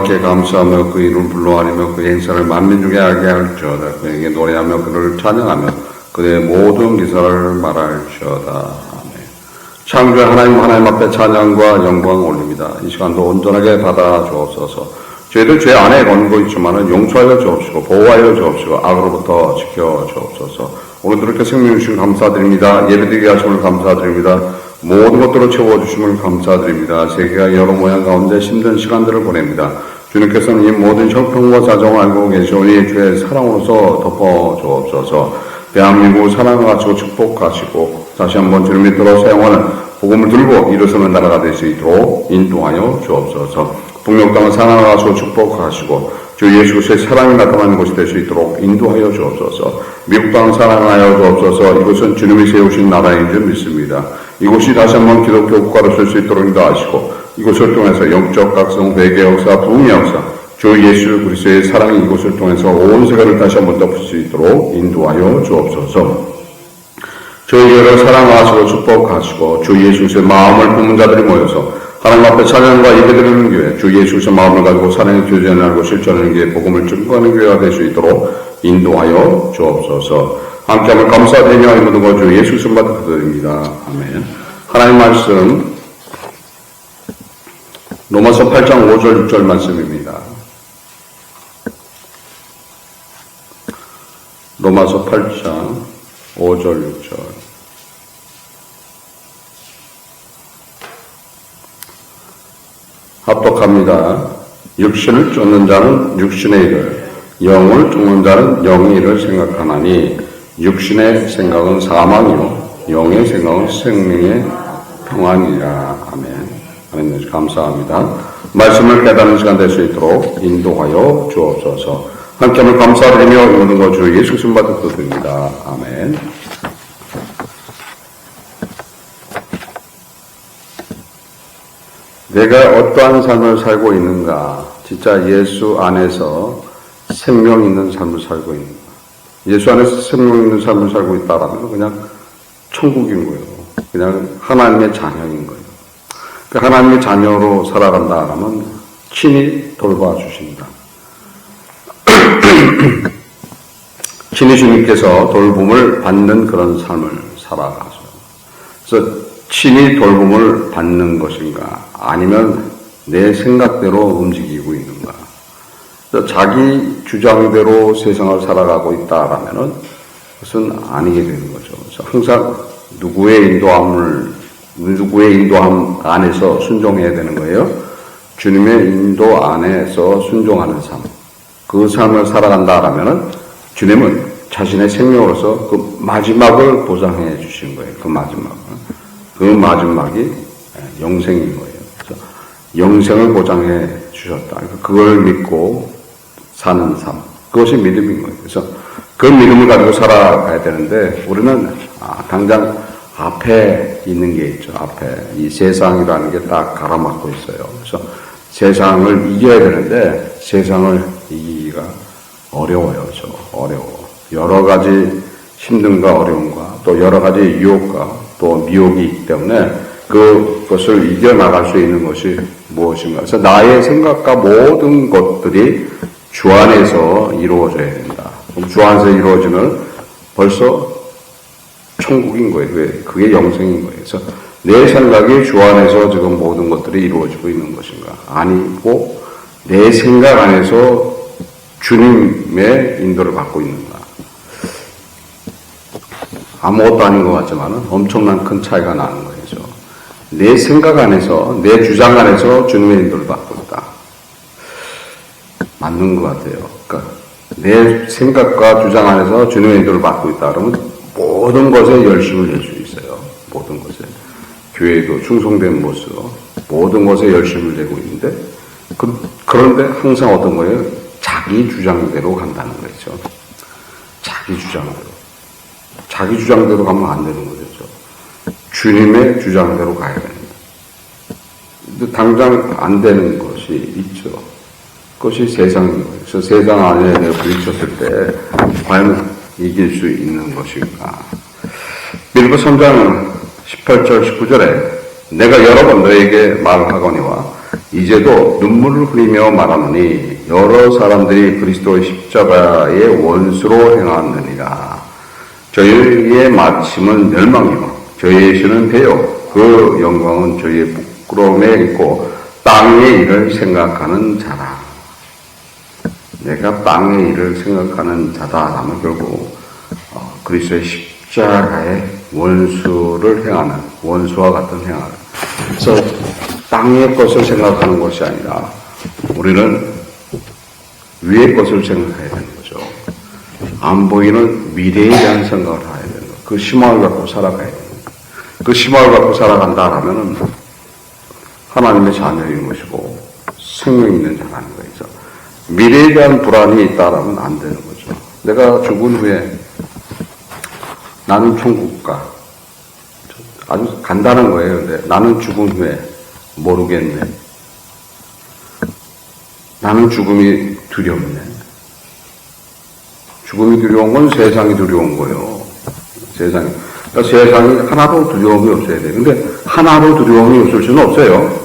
여호와께 감사하며 그 이름을 불러하리며 그의 행사를 만민 중에 알게 할지어다. 그에게 노래하며 그를 찬양하며 그의 모든 기사를 말할지어다. 아멘. 창조의 하나님 앞에 찬양과 영광 올립니다. 이 시간도 온전하게 받아 주옵소서. 저희들 죄 안에 건고 있지만은 용서하여 주옵시고 보호하여 주옵시고 악으로부터 지켜 주옵소서. 오늘도 이렇게 생명 주신 감사드립니다. 예배드리게 하심을 감사드립니다. 모든 것들을 채워주심을 감사드립니다. 세계가 여러 모양 가운데 힘든 시간들을 보냅니다. 주님께서는 이 모든 형편과 사정을 알고 계시오니 주의 사랑으로서 덮어주옵소서. 대한민국을 사랑하시고 축복하시고 다시 한번 주님 믿도록 사용하는 복음을 들고 일어서는 나라가 될 수 있도록 인도하여 주옵소서. 북녘 땅을 사랑하시고 축복하시고 주 예수 그리스도의 사랑이 나타나는 곳이 될 수 있도록 인도하여 주옵소서. 미국 땅을 사랑하여 주옵소서. 이곳은 주님이 세우신 나라인 줄 믿습니다. 이곳이 다시 한번 기독교 국가로 쓸 수 있도록 인도하시고 이곳을 통해서 영적 각성, 회개 역사, 부흥의 역사, 주 예수 그리스도의 사랑이 이곳을 통해서 온 세계를 다시 한번 덮을 수 있도록 인도하여 주옵소서. 저희를 사랑하시고 축복하시고 주 예수 그리스도의 마음을 품은 자들이 모여서 하나님 앞에 찬양과 예배드리는 교회, 주 예수 그리스도의 마음을 가지고 사랑의 교제를 알고 실천하는 교회, 복음을 증거하는 교회가 될 수 있도록 인도하여 주옵소서. 함께함을 감사드리며 이 모든 것 주 예수 그리스도 받아 드립니다. 아멘. 하나님 말씀 로마서 8장 5절 6절 말씀입니다. 로마서 8장 5절 6절. 합독합니다. 육신을 쫓는 자는 육신의 일을, 영을 쫓는 자는 영의 일을 생각하나니 육신의 생각은 사망이요 영의 생각은 생명의 평안이라. 아멘. 하나님 감사합니다. 말씀을 깨닫는 시간 될 수 있도록 인도하여 주옵소서. 함께함을 감사드리며 모든 것 주 예수 그리스도 받아 드립니다. 아멘. 내가 어떠한 삶을 살고 있는가? 진짜 예수 안에서 생명 있는 삶을 살고 있는가? 예수 안에서 생명 있는 삶을 살고 있다라면 그냥 천국인 거예요. 그냥 하나님의 자녀인 거예요. 하나님의 자녀로 살아간다라면 친히 돌봐주신다. 친히 주님께서 돌봄을 받는 그런 삶을 살아가죠. 그래서 친히 돌봄을 받는 것인가 아니면 내 생각대로 움직이고 있는가. 자기 주장대로 세상을 살아가고 있다라면은 그것은 아니게 되는 거죠. 그래서 항상 누구의 인도함 안에서 순종해야 되는 거예요. 주님의 인도 안에서 순종하는 삶. 그 삶을 살아간다라면은 주님은 자신의 생명으로서 그 마지막을 보장해 주신 거예요. 그 마지막이 영생인 거예요. 그래서 영생을 보장해 주셨다. 그걸 믿고 사는 삶. 그것이 믿음인 거예요. 그래서 그 믿음을 가지고 살아가야 되는데 우리는 당장 앞에 있는 게 있죠. 앞에 이 세상이라는 게 딱 가로막고 있어요. 그래서 세상을 이겨야 되는데 세상을 이기기가 어려워요. 어려워. 여러 가지 힘듦과 어려움과 또 여러 가지 유혹과 또 미혹이 있기 때문에 그것을 이겨나갈 수 있는 것이 무엇인가. 그래서 나의 생각과 모든 것들이 주 안에서 이루어져야 된다. 주 안에서 이루어지면 벌써 천국인 거예요. 그게 영생인 거예요. 그래서 내 생각이 주 안에서 지금 모든 것들이 이루어지고 있는 것인가? 아니고 내 생각 안에서 주님의 인도를 받고 있는가? 아무것도 아닌 것 같지만 엄청난 큰 차이가 나는 거죠. 내 생각 안에서, 내 주장 안에서 주님의 인도를 받고 있다. 맞는 것 같아요. 그러니까 내 생각과 주장 안에서 주님의 인도를 받고 있다. 그러면 모든 것에 열심을 낼 수 있어요. 모든 것에. 교회도 충성된 모습, 모든 것에 열심을 내고 있는데, 그런데 항상 어떤 거예요? 자기 주장대로 간다는 거죠. 자기 주장대로. 자기 주장대로 가면 안 되는 거죠. 주님의 주장대로 가야 됩니다. 근데 당장 안 되는 것이 있죠. 그것이 세상인 거예요. 그래서 세상 안에 내가 부딪혔을 때 과연 이길 수 있는 것인가. 빌립보 3장 18절 19절에 내가 여러 번 너에게 말하거니와 이제도 눈물을 흘리며 말하노니 여러 사람들이 그리스도의 십자가의 원수로 행하느니라. 저희의 마침은 멸망이요 저희의 신은 배요 그 영광은 저희의 부끄러움에 있고 땅의 일을 생각하는 자라. 내가 땅의 일을 생각하는 자다라면 결국 그리스도의 십자가의 원수를 행하는 원수와 같은 행하는. 그래서 땅의 것을 생각하는 것이 아니라 우리는 위의 것을 생각해야 되는 거죠. 안 보이는 미래에 대한 생각을 해야 되는 거예요. 그 희망을 갖고 살아가야 되는 거예요. 그 희망을 갖고 살아간다라면은 하나님의 자녀인 것이고 생명 있는 자라는 거죠. 미래에 대한 불안이 있다라면 안 되는 거죠. 내가 죽은 후에 나는 천국 가. 아주 간단한 거예요. 근데 나는 죽은 후에 모르겠네. 나는 죽음이 두렵네. 죽음이 두려운 건 세상이 두려운 거예요. 세상이. 그러니까 세상이 하나도 두려움이 없어야 돼요. 근데 하나도 두려움이 없을 수는 없어요.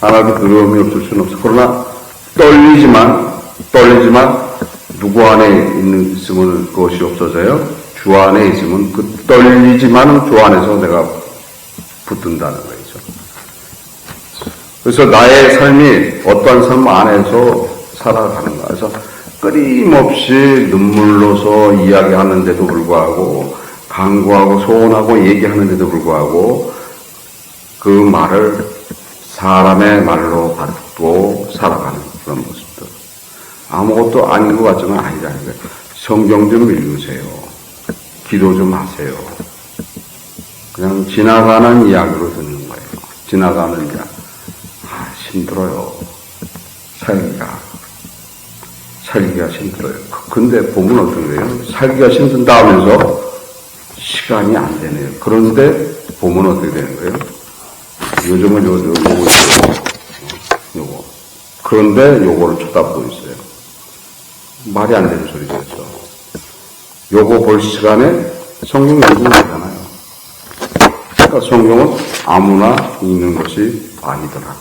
하나도 두려움이 없을 수는 없어요. 그러나 떨리지만 누구 안에 있으면 그것이 없어져요? 주 안에 있으면 그 떨리지만 주 안에서 내가 붙든다는 거죠. 그래서 나의 삶이 어떠한 삶 안에서 살아가는가. 그래서 끊임없이 눈물로서 이야기하는데도 불구하고 간구하고 소원하고 얘기하는데도 불구하고 그 말을 사람의 말로 받고 살아가는 그런 모습들. 아무것도 아닌 것 같지만 아니라는 거예요. 성경 좀 읽으세요. 기도 좀 하세요. 그냥 지나가는 이야기로 듣는 거예요. 지나가는 이야기. 힘들어요. 살기가 힘들어요. 근데 보면 어떤 거예요? 살기가 힘든다 하면서 시간이 안 되네요. 그런데 보면 어떻게 되는 거예요? 요즘은 요거. 그런데 요거를 쳐다보고 있어요. 말이 안 되는 소리죠. 요거 볼 시간에 성경 읽으면 되잖아요. 그러니까 성경은 아무나 읽는 것이 아니더라.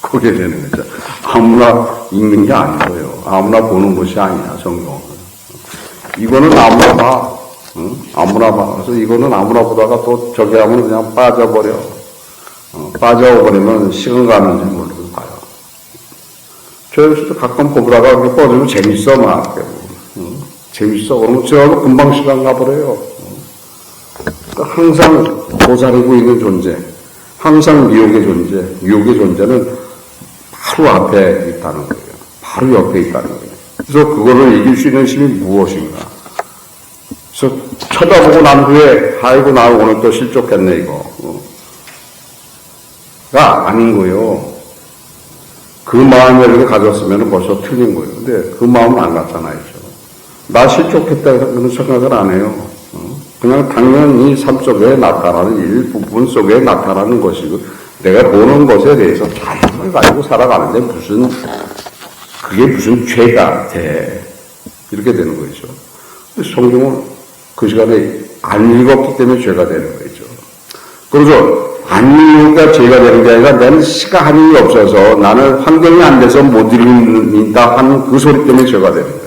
그게 되는 거죠. 아무나 읽는 게 아니고요. 아무나 보는 것이 아니야, 성경은. 이거는 아무나 봐. 응? 아무나 봐. 그래서 이거는 아무나 보다가 또 저기 하면 그냥 빠져버려. 빠져버리면 시간 가는지 모르고 가요. 저 역시도 가끔 보다가 그렇게 뻗으면 재밌어, 막. 재밌어. 그러면 저하고 금방 시간 가버려요. 그러니까 항상 도사리고 있는 존재. 항상 미혹의 존재. 유혹의 존재는 바로 앞에 있다는 거예요. 바로 옆에 있다는 거예요. 그래서 그거를 이길 수 있는 힘이 무엇인가. 그래서 쳐다보고 난 후에 아이고 나 오늘 또 실족했네 이거가 아닌 거예요. 그 마음을 이렇게 가졌으면 벌써 틀린 거예요. 근데 그 마음은 안 갖잖아요. 나 실족했다는 생각을 안 해요. 그냥 당연히 삶 속에 나타나는 일부분 속에 나타나는 것이고 내가 보는 것에 대해서 자연을 가지고 살아가는데 그게 무슨 죄가 돼. 이렇게 되는 거죠. 성경은 그 시간에 안 읽었기 때문에 죄가 되는 거죠. 그래서 안 읽으니까 죄가 되는 게 아니라 나는 시간이 없어서 나는 환경이 안 돼서 못 읽는다 하는 그 소리 때문에 죄가 되는 거죠.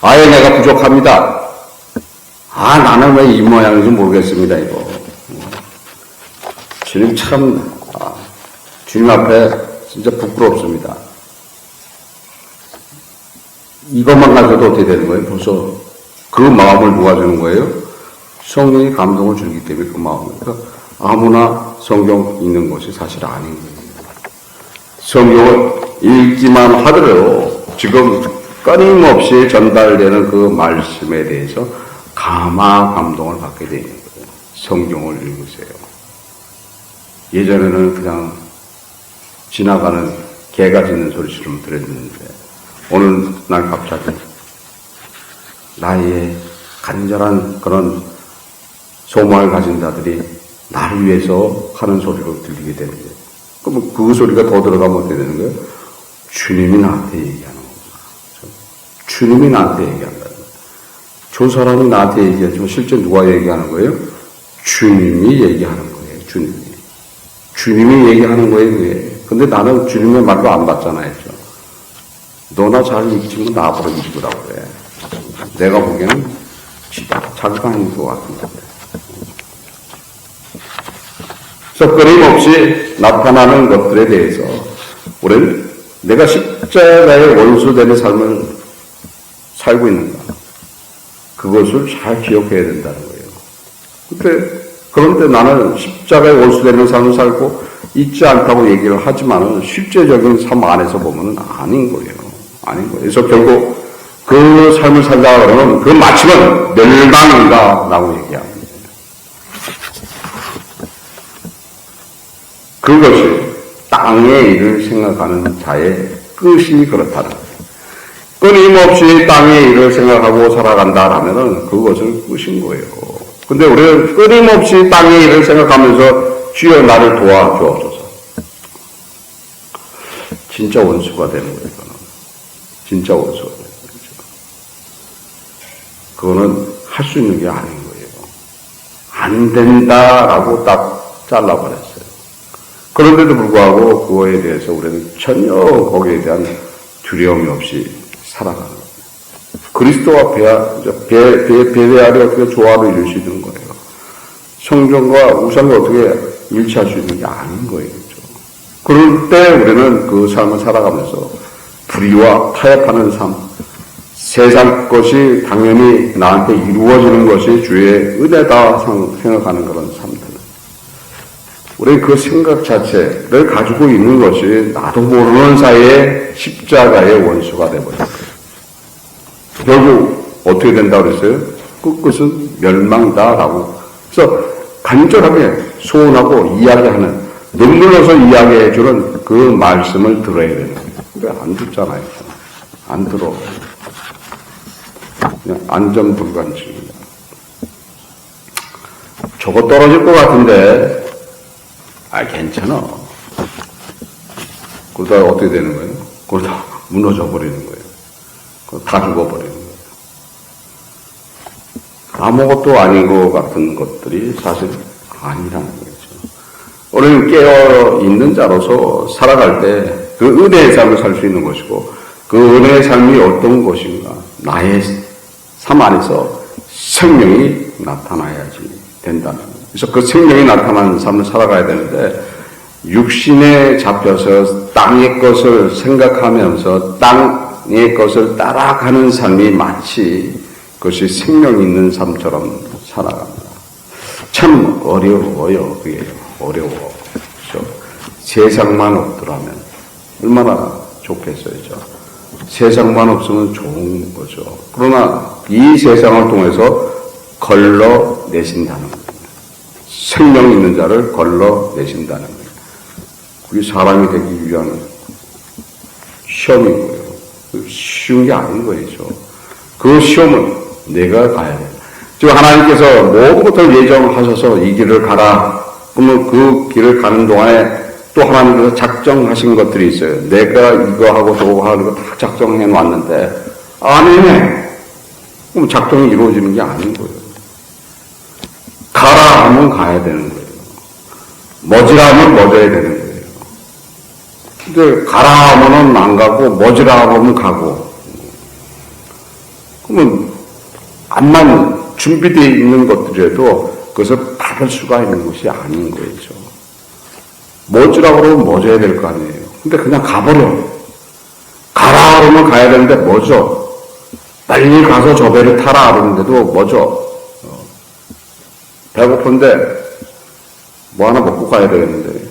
아예 내가 부족합니다. 나는 왜 이 모양인지 모르겠습니다, 이거. 주님 참, 주님 앞에 진짜 부끄럽습니다. 이것만 가져도 어떻게 되는 거예요? 벌써 그 마음을 누가 주는 거예요? 성령이 감동을 주기 때문에 그 마음을. 그러니까 아무나 성경 읽는 것이 사실 아닌 거예요. 성경을 읽기만 하더라도 지금 끊임없이 전달되는 그 말씀에 대해서 감동을 받게 되는 거예요. 성경을 읽으세요. 예전에는 그냥 지나가는 개가 짖는 소리처럼 들었는데 어느 날 갑자기 나의 간절한 그런 소망을 가진 자들이 나를 위해서 하는 소리로 들리게 되는 거예요. 그럼 그 소리가 더 들어가면 어떻게 되는 거예요? 주님이 나한테 얘기하는 겁니다. 주님이 나한테 얘기한다는 거예요. 저 사람이 나한테 얘기하지만 실제 누가 얘기하는 거예요? 주님이 얘기하는 거예요. 주님이. 주님이 얘기하는 거예요, 그게. 근데 나는 주님의 말도 안 받잖아요. 너나 잘 읽지면 나보고 읽으라고 그래. 내가 보기에는 자기가 아닌 것 같은데. 그래서 끊임없이 나타나는 것들에 대해서 우리는 내가 십자가의 원수되는 삶을 살고 있는가. 그것을 잘 기억해야 된다는 거예요. 그런데 나는 십자가의 원수되는 삶을 살고 있지 않다고 얘기를 하지만은 실제적인 삶 안에서 보면은 아닌 거예요. 아닌 거예요. 그래서 결국 그 삶을 살다 그러면 그 마침은 멸망인가라고 얘기합니다. 그것이 땅의 일을 생각하는 자의 끝이 그렇다는 거예요. 끊임없이 땅의 일을 생각하고 살아간다라면은 그것은 끝인 거예요. 근데 우리는 끊임없이 땅의 일을 생각하면서 주여 나를 도와주옵소서. 진짜 원수가 되는 거예요. 진짜 원수가 되는 거죠. 그거는 할 수 있는 게 아닌 거예요. 안 된다라고 딱 잘라버렸어요. 그런데도 불구하고 그거에 대해서 우리는 전혀 거기에 대한 두려움이 없이 살아가는 거예요. 그리스도와 배대하려 어떻게 조화를 이룰 수 있는 거예요. 성전과 우상과 어떻게 일치할 수 있는 게 아닌 거예요. 그렇죠? 그럴 때 우리는 그 삶을 살아가면서 불의와 타협하는 삶, 세상 것이 당연히 나한테 이루어지는 것이 주의 은혜다 생각하는 그런 삶들. 우리 그 생각 자체를 가지고 있는 것이 나도 모르는 사이에 십자가의 원수가 되어버렸어요. 결국 어떻게 된다고 그랬어요? 그 끝은 멸망다라고. 그래서 간절하게 소원하고 이야기하는, 눈물로서 이야기해주는 그 말씀을 들어야 되는 거예요. 근데 안 듣잖아요. 안 들어. 그냥 안전불감증입니다. 저거 떨어질 것 같은데 괜찮아. 그러다 어떻게 되는 거예요? 그러다 무너져 버리는 거예요. 다 죽어버리는 거예요. 아무것도 아닌 것 같은 것들이 사실 아니라는 거죠. 우리는 깨어 있는 자로서 살아갈 때 그 은혜의 삶을 살 수 있는 것이고, 그 은혜의 삶이 어떤 것인가, 나의 삶 안에서 생명이 나타나야지 된다는 거예요. 그래서 그 생명이 나타나는 삶을 살아가야 되는데, 육신에 잡혀서 땅의 것을 생각하면서 땅의 것을 따라가는 삶이 마치 그것이 생명 있는 삶처럼 살아갑니다. 참 어려워요. 그게 어려워. 그렇죠? 세상만 없더라면 얼마나 좋겠어요. 세상만 없으면 좋은 거죠. 그러나 이 세상을 통해서 걸러내신다는 거예요. 생명 있는 자를 걸러내신다는 거예요. 그게 사람이 되기 위한 시험인 거예요. 쉬운 게 아닌 거예요. 그 시험은 내가 가야 돼요. 지금 하나님께서 모든 것을 예정하셔서 이 길을 가라. 그러면 그 길을 가는 동안에 또 하나님께서 작정하신 것들이 있어요. 내가 이거 하고 저거 하는 거 다 작정해 놨는데 안 해. 그럼 작정이 이루어지는 게 아닌 거예요. 가라 하면 가야 되는 거예요. 멎으라 하면 멎어야 되는 거예요. 근데 가라 하면은 안 가고 멎으라 하면 가고. 그러면 암만 준비되어 있는 것들에도 그것을 받을 수가 있는 것이 아닌 거죠. 멎으라고 그러면 멎어야 될 거 아니에요. 근데 그냥 가버려. 가라 그러면 가야 되는데 멎어. 빨리 가서 저 배를 타라 그러는데도 멎어. 배고픈데 뭐 하나 먹고 가야 되겠는데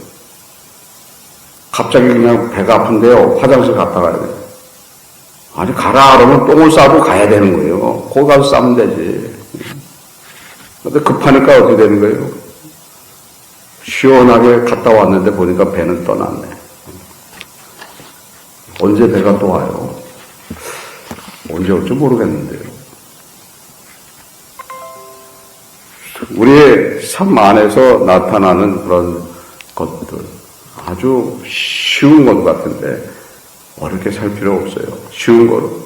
갑자기 그냥 배가 아픈데요. 화장실 갔다 가야 돼. 아니 가라 그러면 똥을 싸고 가야 되는 거예요. 거기 가서 싸면 되지. 근데 급하니까 어떻게 되는 거예요? 시원하게 갔다 왔는데 보니까 배는 떠났네. 언제 배가 또 와요? 언제 올지 모르겠는데요. 우리의 삶 안에서 나타나는 그런 것들 아주 쉬운 것 같은데 어렵게 살 필요 없어요. 쉬운 거로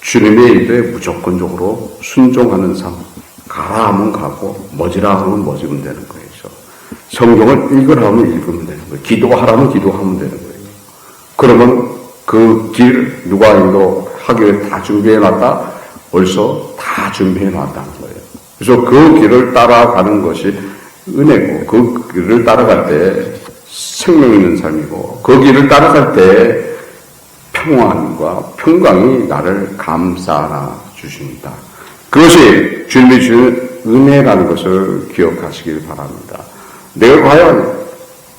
주님의 일에 무조건적으로 순종하는 삶. 가라 하면 가고 멎으라 하면 멎으면 되는 거예요. 성경을 읽으라면 읽으면 되는 거예요. 기도하라면 기도하면 되는 거예요. 그러면 그 길 누가 인도하기를 다 준비해놨다? 벌써 다 준비해놨다는 거예요. 그래서 그 길을 따라가는 것이 은혜고, 그 길을 따라갈 때 생명 있는 삶이고, 그 길을 따라갈 때 평안과 평강이 나를 감싸 주십니다. 그것이 주님이 주는 은혜라는 것을 기억하시길 바랍니다. 내가 과연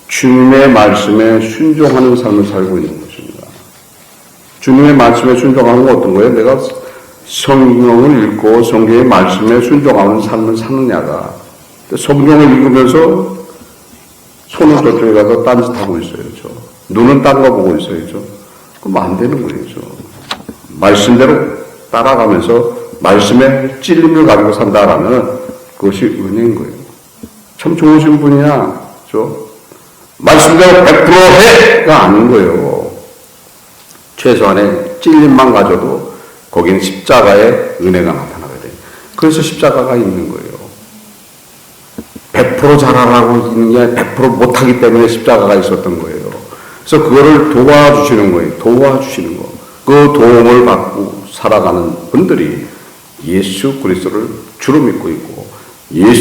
주님의 말씀에 순종하는 삶을 살고 있는 것입니다. 주님의 말씀에 순종하는 건 어떤 거예요? 내가 성경을 읽고 성경의 말씀에 순종하는 삶을 사느냐가, 성경을 읽으면서 손은 저쪽에 가서 딴짓하고 있어요. 눈은 딴 거 보고 있어요. 그럼 안 되는 거예요. 말씀대로 따라가면서 말씀에 찔림을 가지고 산다라는 그것이 은혜인 거예요. 참 좋으신 분이야. 말씀대로 100% 해가 아닌 거예요. 최소한의 찔림만 가져도 거기는 십자가의 은혜가 나타나게 돼요. 그래서 십자가가 있는 거예요. 100% 잘하라고 있는 게 아니라 100% 못하기 때문에 십자가가 있었던 거예요. 그래서 그거를 도와주시는 거예요. 도와주시는 거. 그 도움을 받고 살아가는 분들이 예수 그리스도를 주로 믿고 있고, 예수